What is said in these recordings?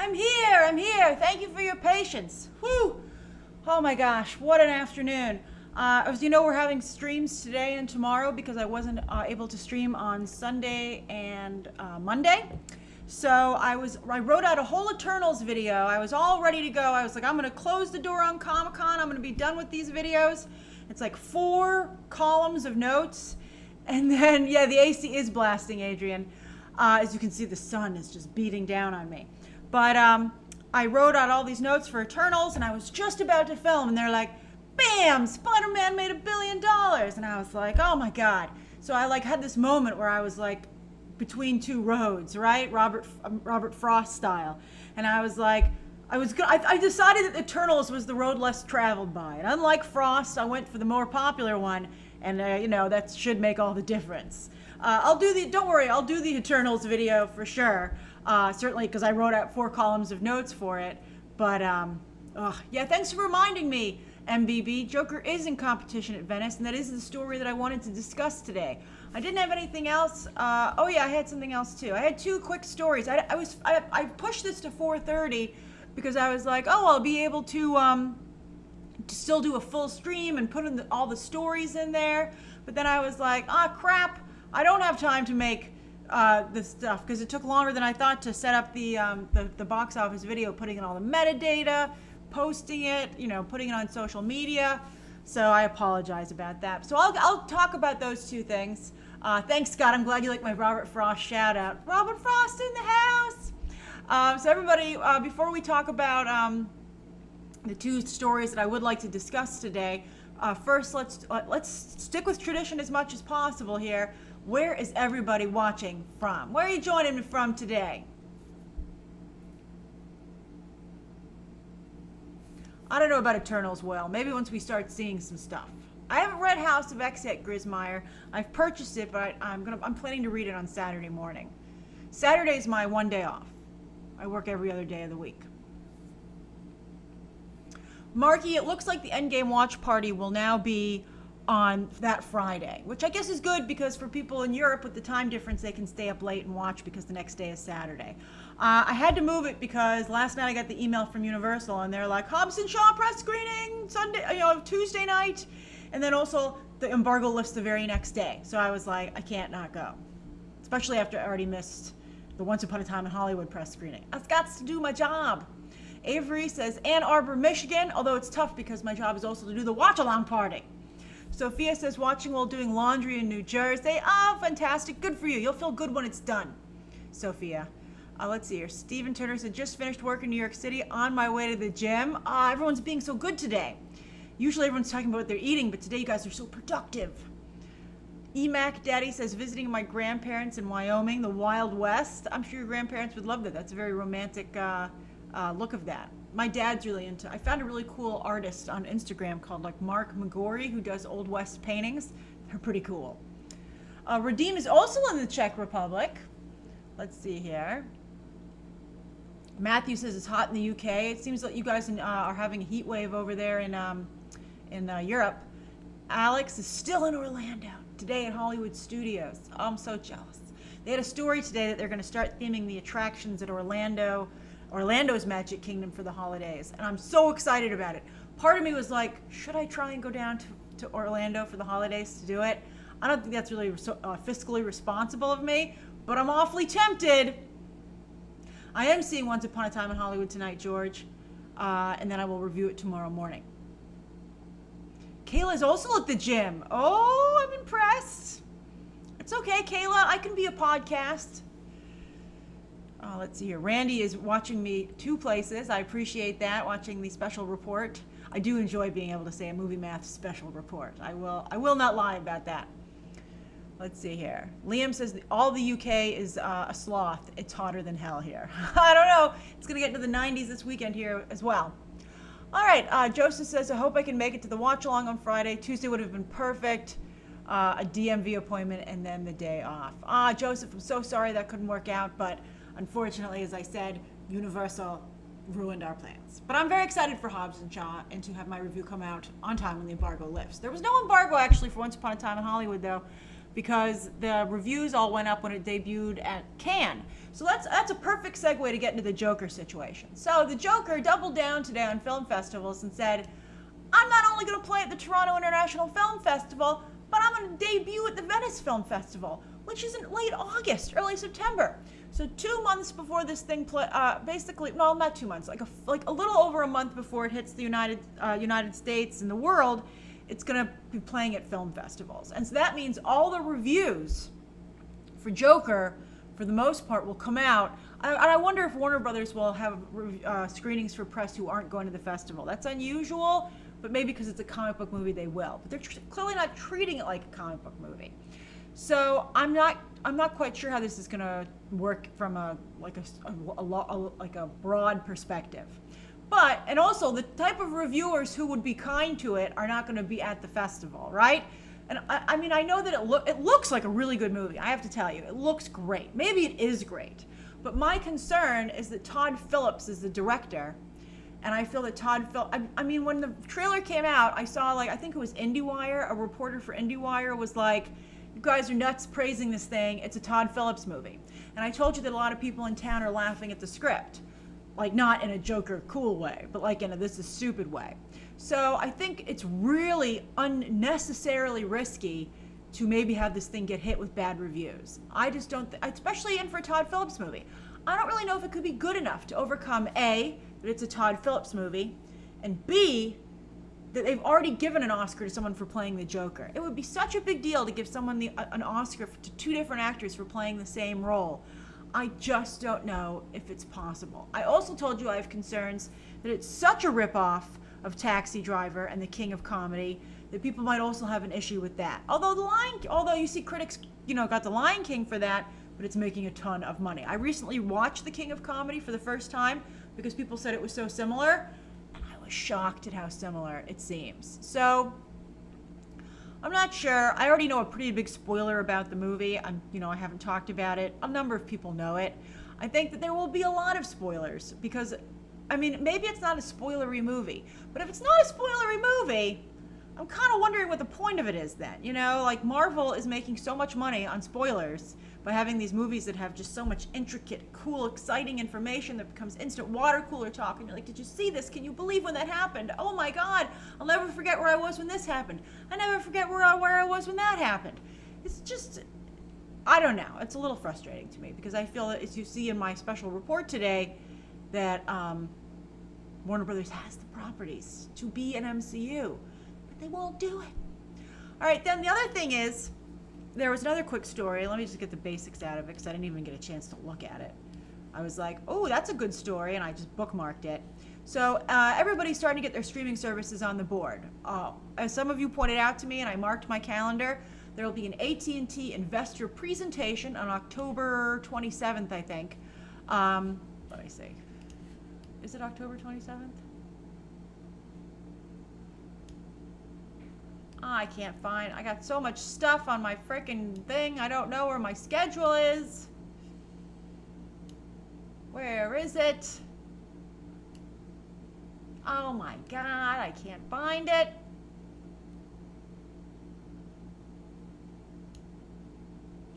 I'm here. Thank you for your patience. Whew. Oh my gosh, what an afternoon. As you know, we're having streams today and tomorrow because I wasn't able to stream on Sunday and Monday. So I wrote out a whole Eternals video. I was all ready to go. I was like, I'm gonna close the door on Comic-Con. I'm gonna be done with these videos. It's like 4 columns of notes. And then, yeah, the AC is blasting, Adrian. As you can see, the sun is just beating down on me. But I wrote out all these notes for Eternals, and I was just about to film, and they're like, bam, Spider-Man made $1 billion. And I was like, oh my God. So I had this moment where I was like between 2 roads, right? Robert Frost style. And I was like, I decided that Eternals was the road less traveled by. And unlike Frost, I went for the more popular one. And that should make all the difference. Don't worry, I'll do the Eternals video for sure. Certainly because I wrote out 4 columns of notes for it. But yeah, thanks for reminding me, MBB. Joker is in competition at Venice, and that is the story that I wanted to discuss today. I didn't have anything else. Oh yeah, I had something else too. I had 2 quick stories. I pushed this to 4:30 because I was like, oh, I'll be able to still do a full stream and put in all the stories in there. But then I was like, crap, I don't have time to make this stuff because it took longer than I thought to set up the box office video, putting in all the metadata, posting it, putting it on social media. So I apologize about that. So I'll talk about those 2 things. Thanks, Scott. I'm glad you like my Robert Frost shout out. Robert Frost in the house. So everybody, before we talk about the 2 stories that I would like to discuss today, first let's stick with tradition as much as possible here. Where is everybody watching from? Where are you joining me from today? I don't know about Eternals, well, maybe once we start seeing some stuff. I haven't read House of X yet, Grismeyer. I've purchased it, but I'm planning to read it on Saturday morning. Saturday is my one day off. I work every other day of the week. Marky, it looks like the Endgame watch party will now be on that Friday, which I guess is good because for people in Europe with the time difference, they can stay up late and watch because the next day is Saturday. I had to move it because last night I got the email from Universal and they're like, Hobbs and Shaw press screening Tuesday night. And then also the embargo lifts the very next day. So I was like, I can't not go, especially after I already missed the Once Upon a Time in Hollywood press screening. I've got to do my job. Avery says Ann Arbor, Michigan, although it's tough because my job is also to do the watch-along party. Sophia says watching while doing laundry in New Jersey. Fantastic. Good for you. You'll feel good when it's done, Sophia. Let's see here. Stephen Turner said just finished work in New York City on my way to the gym. Everyone's being so good today. Usually everyone's talking about what they're eating, but today you guys are so productive. EMAC Daddy says visiting my grandparents in Wyoming, the Wild West. I'm sure your grandparents would love that. That's a very romantic look of that. My dad's really into, I found a really cool artist on Instagram called Mark McGorry who does Old West paintings. They're pretty cool. Redeem is also in the Czech Republic. Let's see here. Matthew says it's hot in the UK. It seems like you guys are having a heat wave over there in Europe. Alex is still in Orlando today at Hollywood Studios. I'm so jealous. They had a story today that they're going to start theming the attractions at Orlando's Magic Kingdom for the holidays, and I'm so excited about it. Part of me was like, should I try and go down to Orlando for the holidays to do it? I don't think that's really fiscally responsible of me, but I'm awfully tempted. I am seeing Once Upon a Time in Hollywood tonight, George, and then I will review it tomorrow morning. Kayla's also at the gym. Oh, I'm impressed. It's okay, Kayla. I can be a podcast. Let's see here. Randy is watching me 2 places. I appreciate that, watching the special report. I do enjoy being able to say a movie math special report. I will not lie about that. Let's see here. Liam says all the UK is a sloth. It's hotter than hell here. I don't know. It's going to get into the 90s this weekend here as well. All right. Joseph says, I hope I can make it to the watch along on Friday. Tuesday would have been perfect. A DMV appointment and then the day off. Joseph, I'm so sorry that couldn't work out, but unfortunately, as I said, Universal ruined our plans. But I'm very excited for Hobbs and Shaw and to have my review come out on time when the embargo lifts. There was no embargo actually for Once Upon a Time in Hollywood though, because the reviews all went up when it debuted at Cannes. So that's a perfect segue to get into the Joker situation. So the Joker doubled down today on film festivals and said, I'm not only going to play at the Toronto International Film Festival, but I'm going to debut at the Venice Film Festival, which is in late August, early September. So 2 months before this thing basically, no, not 2 months, like a little over a month before it hits the United States and the world, it's going to be playing at film festivals. And so that means all the reviews for Joker, for the most part, will come out. And I wonder if Warner Brothers will have screenings for press who aren't going to the festival. That's unusual, but maybe because it's a comic book movie, they will. But they're clearly not treating it like a comic book movie. So I'm not quite sure how this is going to work from a broad perspective. But, and also the type of reviewers who would be kind to it are not going to be at the festival, right? And I mean, I know that it looks like a really good movie. I have to tell you, it looks great. Maybe it is great. But my concern is that Todd Phillips is the director. And I feel that Todd Phillips, I mean, when the trailer came out, I saw, I think it was IndieWire, a reporter for IndieWire was like, you guys are nuts praising this thing. It's a Todd Phillips movie. And I told you that a lot of people in town are laughing at the script. Not in a Joker cool way, but in a this is stupid way. So I think it's really unnecessarily risky to maybe have this thing get hit with bad reviews. I just don't, especially in for a Todd Phillips movie. I don't really know if it could be good enough to overcome A, that it's a Todd Phillips movie, and B, that they've already given an Oscar to someone for playing the Joker. It would be such a big deal to give someone an Oscar to two different actors for playing the same role. I just don't know if it's possible. I also told you I have concerns that it's such a ripoff of Taxi Driver and The King of Comedy that people might also have an issue with that. Although you see critics, got The Lion King for that, but it's making a ton of money. I recently watched The King of Comedy for the first time because people said it was so similar, and I was shocked at how similar it seems. So I'm not sure. I already know a pretty big spoiler about the movie. I haven't talked about it. A number of people know it. I think that there will be a lot of spoilers because, maybe it's not a spoilery movie, but if it's not a spoilery movie, I'm kind of wondering what the point of it is then. Marvel is making so much money on spoilers by having these movies that have just so much intricate, cool, exciting information that becomes instant water cooler talk. And you're like, did you see this? Can you believe when that happened? Oh my God, I'll never forget where I was when this happened. I never forget where I was when that happened. It's just, I don't know. It's a little frustrating to me because I feel that, as you see in my special report today, that Warner Brothers has the properties to be an MCU, but they won't do it. All right, then the other thing is, there was another quick story. Let me just get the basics out of it because I didn't even get a chance to look at it. I was like, oh, that's a good story, and I just bookmarked it. So everybody's starting to get their streaming services on the board. As some of you pointed out to me, and I marked my calendar, there will be an AT&T investor presentation on October 27th, I think. Let me see. Is it October 27th? I can't find. I got so much stuff on my frickin' thing. I don't know where my schedule is. Where is it? Oh my God, I can't find it.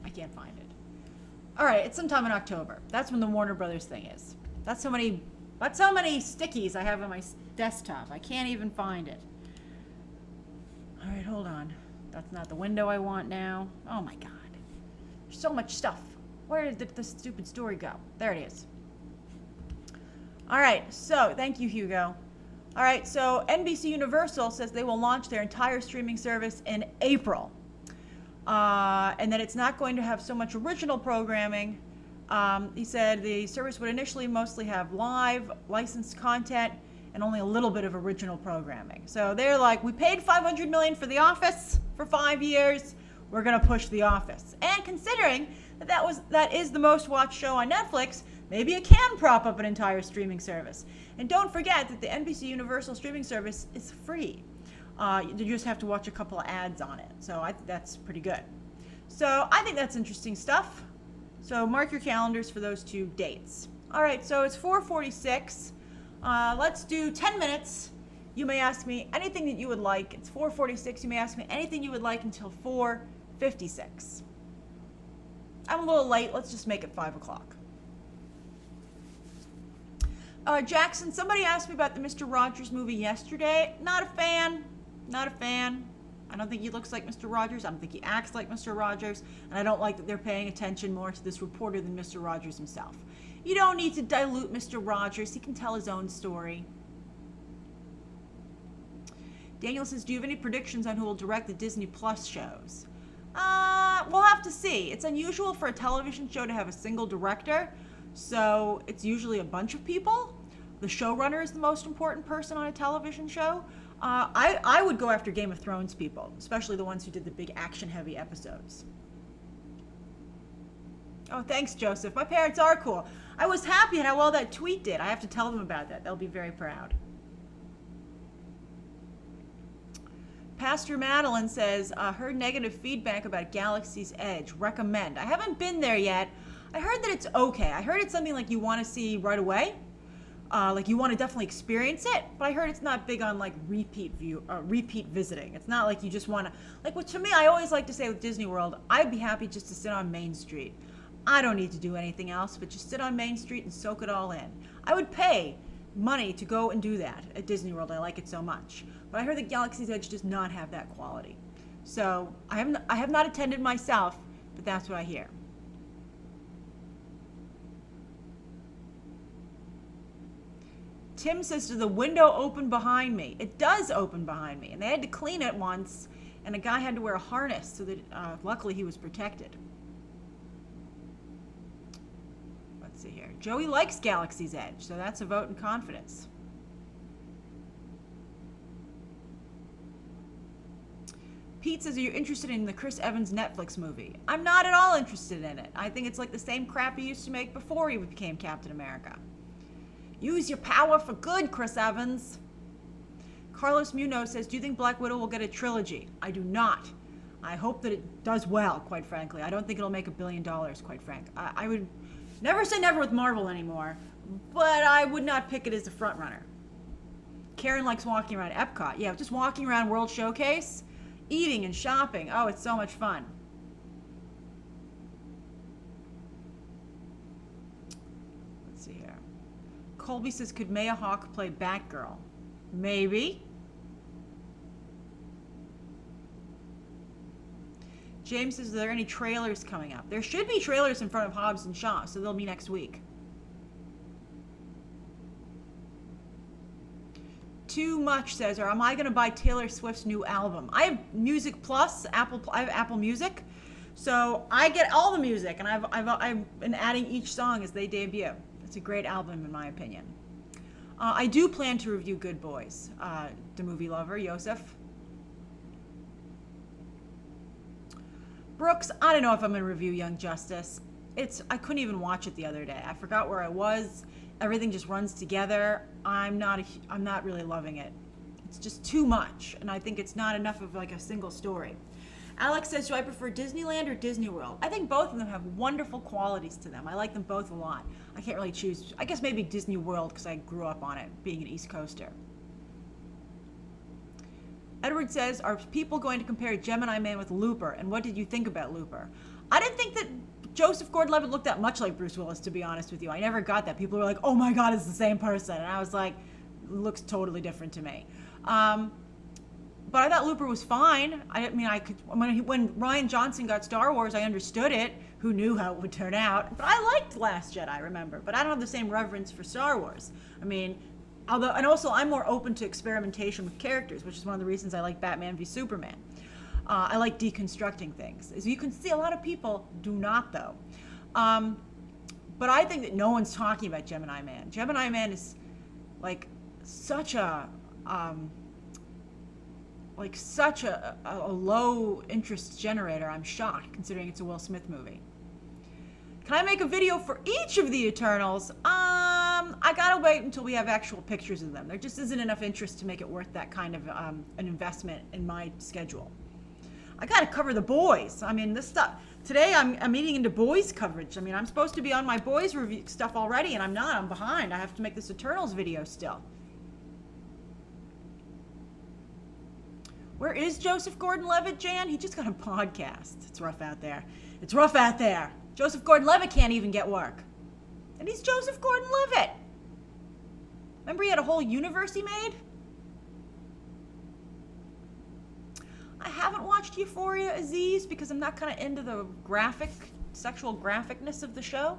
I can't find it. All right, it's sometime in October. That's when the Warner Brothers thing is. That's how many stickies I have on my desktop. I can't even find it. All right, hold on. That's not the window I want now. Oh my God. There's so much stuff. Where did the stupid story go? There it is. All right, so thank you, Hugo. All right, so NBC Universal says they will launch their entire streaming service in April. And that it's not going to have so much original programming. He said the service would initially mostly have live, licensed content, and only a little bit of original programming. So they're like, we paid $500 million for The Office for 5 years. We're gonna push The Office. And considering that is the most watched show on Netflix, maybe it can prop up an entire streaming service. And don't forget that the NBC Universal streaming service is free. You just have to watch a couple of ads on it. So that's pretty good. So I think that's interesting stuff. So mark your calendars for those two dates. All right, so it's 4:46. Let's do 10 minutes. You may ask me anything that you would like. It's 4:46. You may ask me anything you would like until 56. I'm a little late. Let's just make it 5 o'clock. Jackson, somebody asked me about the Mr. Rogers movie yesterday. Not a fan. Not a fan. I don't think he looks like Mr. Rogers. I don't think he acts like Mr. Rogers. And I don't like that they're paying attention more to this reporter than Mr. Rogers himself. You don't need to dilute Mr. Rogers. He can tell his own story. Daniel says, do you have any predictions on who will direct the Disney Plus shows? We'll have to see. It's unusual for a television show to have a single director, so it's usually a bunch of people. The showrunner is the most important person on a television show. I would go after Game of Thrones people, especially the ones who did the big action-heavy episodes. Oh, thanks, Joseph. My parents are cool. I was happy at how well that tweet did. I have to tell them about that. They'll be very proud. Pastor Madeline says, heard negative feedback about Galaxy's Edge. Recommend. I haven't been there yet. I heard that it's okay. I heard it's something like you want to see right away. Like you want to definitely experience it. But I heard it's not big on like repeat visiting. It's not like you just want to, like, which to me, I always like to say with Disney World, I'd be happy just to sit on Main Street. I don't need to do anything else, but just sit on Main Street and soak it all in. I would pay money to go and do that at Disney World. I like it so much. But I heard that Galaxy's Edge does not have that quality. So I have not attended myself, but that's what I hear. Tim says, does the window open behind me? It does open behind me. And they had to clean it once, and a guy had to wear a harness so that luckily he was protected. Let's see here. Joey likes Galaxy's Edge, so that's a vote in confidence. Pete says, are you interested in the Chris Evans Netflix movie? I'm not at all interested in it. I think it's like the same crap he used to make before he became Captain America. Use your power for good, Chris Evans. Carlos Munoz says, do you think Black Widow will get a trilogy? I do not. I hope that it does well, quite frankly. I don't think it'll make $1 billion, quite frank. I would never say never with Marvel anymore, but I would not pick it as a front runner. Karen likes walking around Epcot. Yeah, just walking around World Showcase, eating and shopping. Oh, it's so much fun. Let's see here. Colby says, could Maya Hawke play Batgirl? Maybe. James says, are there any trailers coming up? There should be trailers in front of Hobbs and Shaw, so they'll be next week. Too Much says, or am I going to buy Taylor Swift's new album? I have Music Plus, I have Apple Music, so I get all the music, and I've been adding each song as they debut. It's a great album, in my opinion. I do plan to review Good Boys, the movie lover, Yosef. Brooks, I don't know if I'm going to review Young Justice. I couldn't even watch it the other day. I forgot where I was. Everything just runs together. I'm not really loving it. It's just too much, and I think it's not enough of like a single story. Alex says, do I prefer Disneyland or Disney World? I think both of them have wonderful qualities to them. I like them both a lot. I can't really choose. I guess maybe Disney World because I grew up on it, being an East Coaster. Edward says, are people going to compare Gemini Man with Looper, and what did you think about Looper? I didn't think that Joseph Gordon-Levitt looked that much like Bruce Willis, to be honest with you. I never got that. People were like, oh my God, it's the same person. And I was like, looks totally different to me. But I thought Looper was fine. When Rian Johnson got Star Wars, I understood it. Who knew how it would turn out? But I liked Last Jedi, remember. But I don't have the same reverence for Star Wars. And also I'm more open to experimentation with characters, which is one of the reasons I like Batman v Superman. I like deconstructing things. As you can see, a lot of people do not, though. But I think that no one's talking about Gemini Man. Gemini Man is like such a low interest generator. I'm shocked considering it's a Will Smith movie. Can I make a video for each of the Eternals? I gotta wait until we have actual pictures of them. There just isn't enough interest to make it worth that kind of an investment in my schedule. I gotta cover the boys. This stuff today. I'm eating into boys coverage. I'm supposed to be on my boys review stuff already, and I'm not. I'm behind. I have to make this Eternals video still. Where is Joseph Gordon-Levitt, Jan? He just got a podcast. It's rough out there. It's rough out there. Joseph Gordon-Levitt can't even get work. And he's Joseph Gordon-Levitt. Remember he had a whole universe he made? I haven't watched Euphoria, Aziz, because I'm not kind of into the sexual graphicness of the show.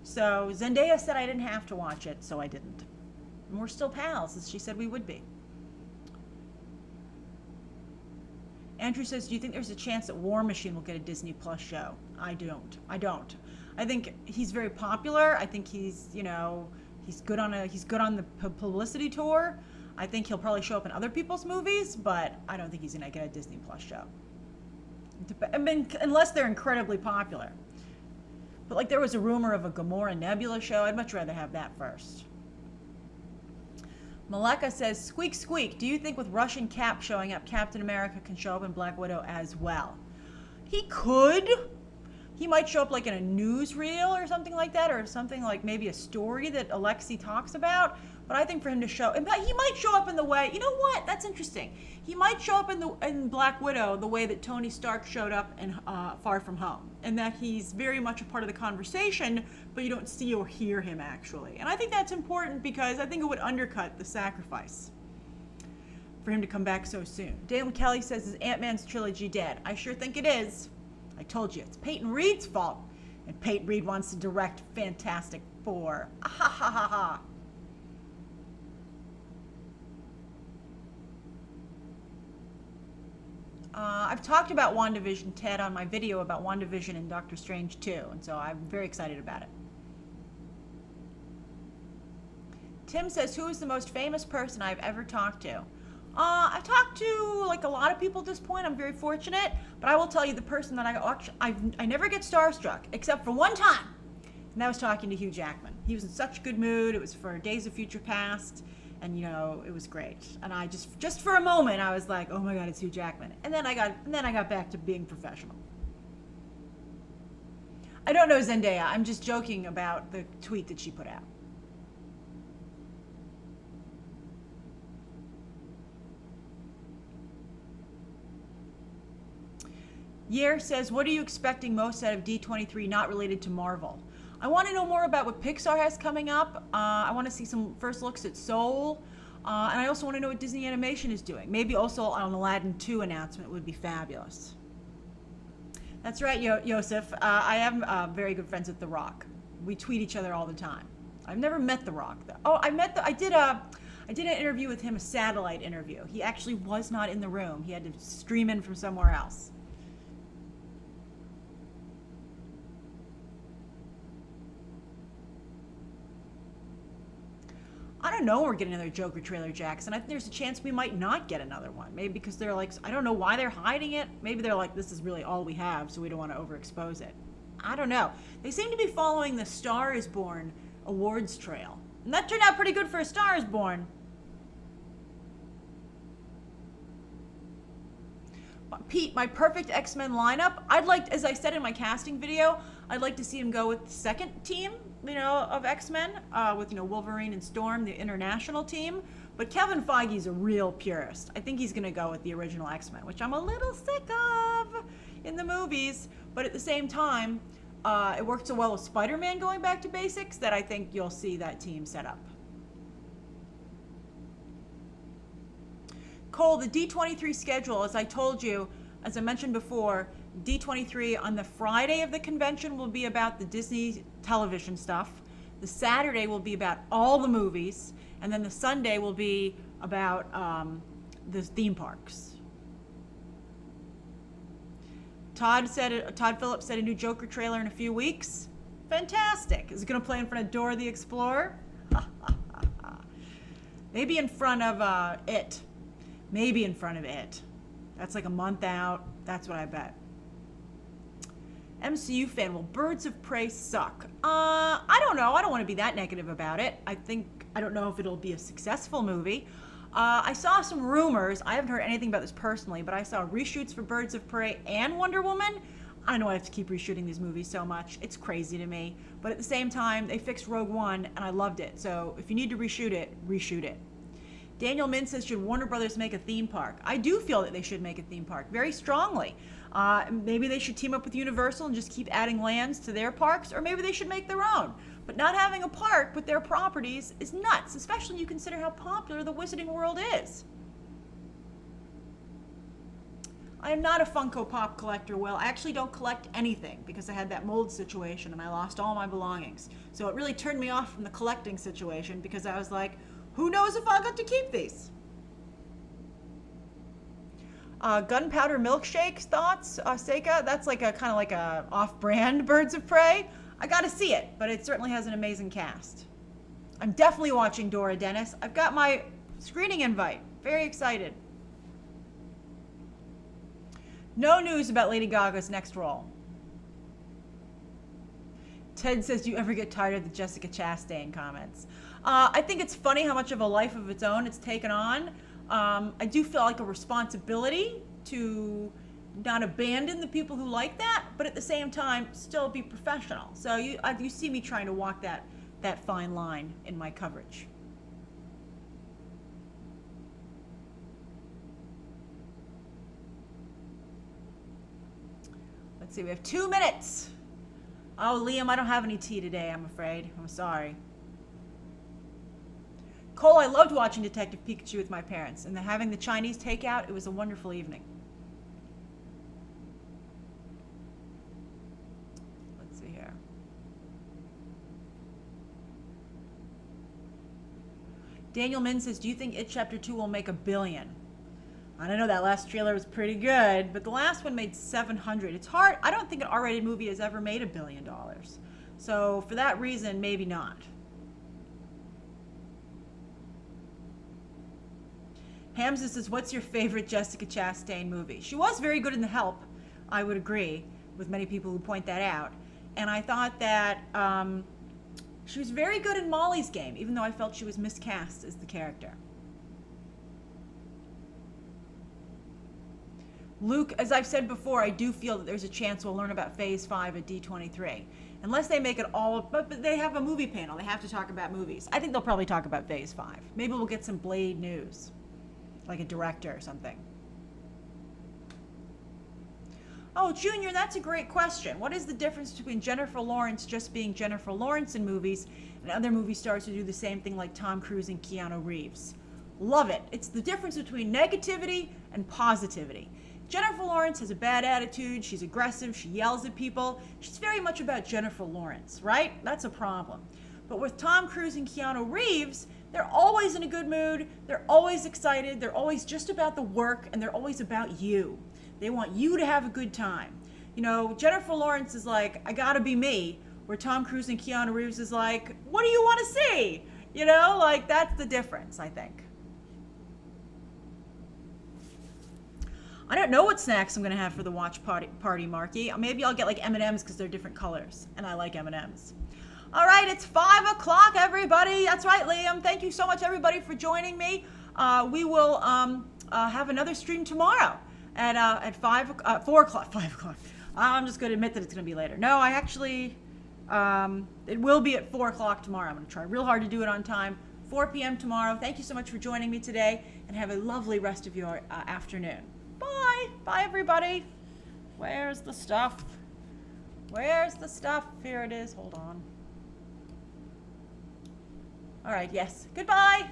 So Zendaya said I didn't have to watch it, so I didn't. And we're still pals, as she said we would be. Andrew says, do you think there's a chance that War Machine will get a Disney Plus show? I don't. I think he's very popular. I think he's good on the publicity tour. I think he'll probably show up in other people's movies, but I don't think he's going to get a Disney Plus show. I mean, unless they're incredibly popular. But like there was a rumor of a Gamora Nebula show. I'd much rather have that first. Maleka says, squeak, squeak. Do you think with Russian Cap showing up, Captain America can show up in Black Widow as well? He could. He might show up like in a newsreel or something like that, or something like maybe a story that Alexei talks about. But I think for him to show, he might show up in the way, you know what? That's interesting. He might show up in Black Widow the way that Tony Stark showed up in Far From Home, and that he's very much a part of the conversation, but you don't see or hear him actually. And I think that's important because I think it would undercut the sacrifice for him to come back so soon. Dale Kelly says, is Ant-Man's trilogy dead? I sure think it is. I told you, it's Peyton Reed's fault. And Peyton Reed wants to direct Fantastic Four. Ah, ha ha ha ha. I've talked about WandaVision, Ted, on my video about WandaVision and Doctor Strange 2, and so I'm very excited about it. Tim says, who is the most famous person I've ever talked to? I've talked to like a lot of people at this point. I'm very fortunate, but I will tell you the person that I never get starstruck except for one time, and that was talking to Hugh Jackman. He was in such a good mood. It was for Days of Future Past, and it was great. And I just for a moment I was like, oh my God, it's Hugh Jackman. And then I got back to being professional. I don't know Zendaya. I'm just joking about the tweet that she put out. Yer says, what are you expecting most out of D23 not related to Marvel? I want to know more about what Pixar has coming up. I want to see some first looks at Soul. And I also want to know what Disney Animation is doing. Maybe also an Aladdin 2 announcement would be fabulous. That's right, Yosef. I am very good friends with The Rock. We tweet each other all the time. I've never met The Rock, though. Oh, I did an interview with him, a satellite interview. He actually was not in the room. He had to stream in from somewhere else. I don't know when we're getting another Joker trailer, Jackson. I think there's a chance we might not get another one. Maybe because they're like, I don't know why they're hiding it. Maybe they're like, this is really all we have, so we don't want to overexpose it. I don't know. They seem to be following the Star is Born awards trail. And that turned out pretty good for A Star is Born. Pete, my perfect X-Men lineup, I'd like, as I said in my casting video, I'd like to see him go with the second team, of X-Men, with, Wolverine and Storm, the international team. But Kevin Feige's a real purist. I think he's going to go with the original X-Men, which I'm a little sick of in the movies. But at the same time, it worked so well with Spider-Man going back to basics that I think you'll see that team set up. Cole, the D23 schedule, as I mentioned before, D23 on the Friday of the convention will be about the Disney television stuff. The Saturday will be about all the movies. And then the Sunday will be about the theme parks. Todd Phillips said a new Joker trailer in a few weeks. Fantastic. Is it going to play in front of Dora the Explorer? Maybe in front of It. Maybe in front of It. That's like a month out. That's what I bet. MCU fan, will Birds of Prey suck? I don't know. I don't want to be that negative about it. I don't know if it'll be a successful movie. I saw some rumors. I haven't heard anything about this personally, but I saw reshoots for Birds of Prey and Wonder Woman. I know I have to keep reshooting these movies so much. It's crazy to me. But at the same time, they fixed Rogue One, and I loved it. So if you need to reshoot it, reshoot it. Daniel Min says, should Warner Brothers make a theme park? I do feel that they should make a theme park very strongly. Maybe they should team up with Universal and just keep adding lands to their parks, or maybe they should make their own. But not having a park with their properties is nuts, especially when you consider how popular the Wizarding World is. I am not a Funko Pop collector, Will. I actually don't collect anything because I had that mold situation and I lost all my belongings. So it really turned me off from the collecting situation because I was like, who knows if I'll get to keep these? Gunpowder milkshake thoughts, Seika. That's like a kind of like a off-brand Birds of Prey. I got to see it, but it certainly has an amazing cast. I'm definitely watching Dora Dennis. I've got my screening invite. Very excited. No news about Lady Gaga's next role. Ted says, do you ever get tired of the Jessica Chastain comments? I think it's funny how much of a life of its own it's taken on. I do feel like a responsibility to not abandon the people who like that, but at the same time, still be professional. So you see me trying to walk that fine line in my coverage. Let's see, we have 2 minutes. Oh, Liam, I don't have any tea today, I'm afraid. I'm sorry. Cole, I loved watching Detective Pikachu with my parents, and then having the Chinese takeout, it was a wonderful evening. Let's see here. Daniel Min says, do you think It Chapter 2 will make $1 billion? I don't know, that last trailer was pretty good, but the last one made 700. It's hard. I don't think an R-rated movie has ever made $1 billion. So for that reason, maybe not. Hamza says, what's your favorite Jessica Chastain movie? She was very good in The Help. I would agree with many people who point that out. And I thought that she was very good in Molly's Game, even though I felt she was miscast as the character. Luke, as I've said before, I do feel that there's a chance we'll learn about Phase 5 at D23. Unless they make it all, but they have a movie panel. They have to talk about movies. I think they'll probably talk about Phase 5. Maybe we'll get some Blade news, like a director or something. Oh, Junior, that's a great question. What is the difference between Jennifer Lawrence just being Jennifer Lawrence in movies and other movie stars who do the same thing like Tom Cruise and Keanu Reeves? Love it. It's the difference between negativity and positivity. Jennifer Lawrence has a bad attitude. She's aggressive. She yells at people. She's very much about Jennifer Lawrence, right? That's a problem. But with Tom Cruise and Keanu Reeves, they're always in a good mood. They're always excited. They're always just about the work, and they're always about you. They want you to have a good time. You know, Jennifer Lawrence is like, I gotta be me, where Tom Cruise and Keanu Reeves is like, what do you want to see? You know, like that's the difference, I think. I don't know what snacks I'm going to have for the watch party, Marky. Maybe I'll get like M&Ms because they're different colors, and I like M&Ms. All right, it's 5 o'clock, everybody. That's right, Liam. Thank you so much, everybody, for joining me. We will have another stream tomorrow at 4 o'clock, 5 o'clock. I'm just going to admit that it's going to be later. No, I actually, it will be at 4 o'clock tomorrow. I'm going to try real hard to do it on time. 4 p.m. tomorrow. Thank you so much for joining me today, and have a lovely rest of your afternoon. Bye. Bye, everybody. Where's the stuff? Where's the stuff? Here it is. Hold on. All right, yes. Goodbye.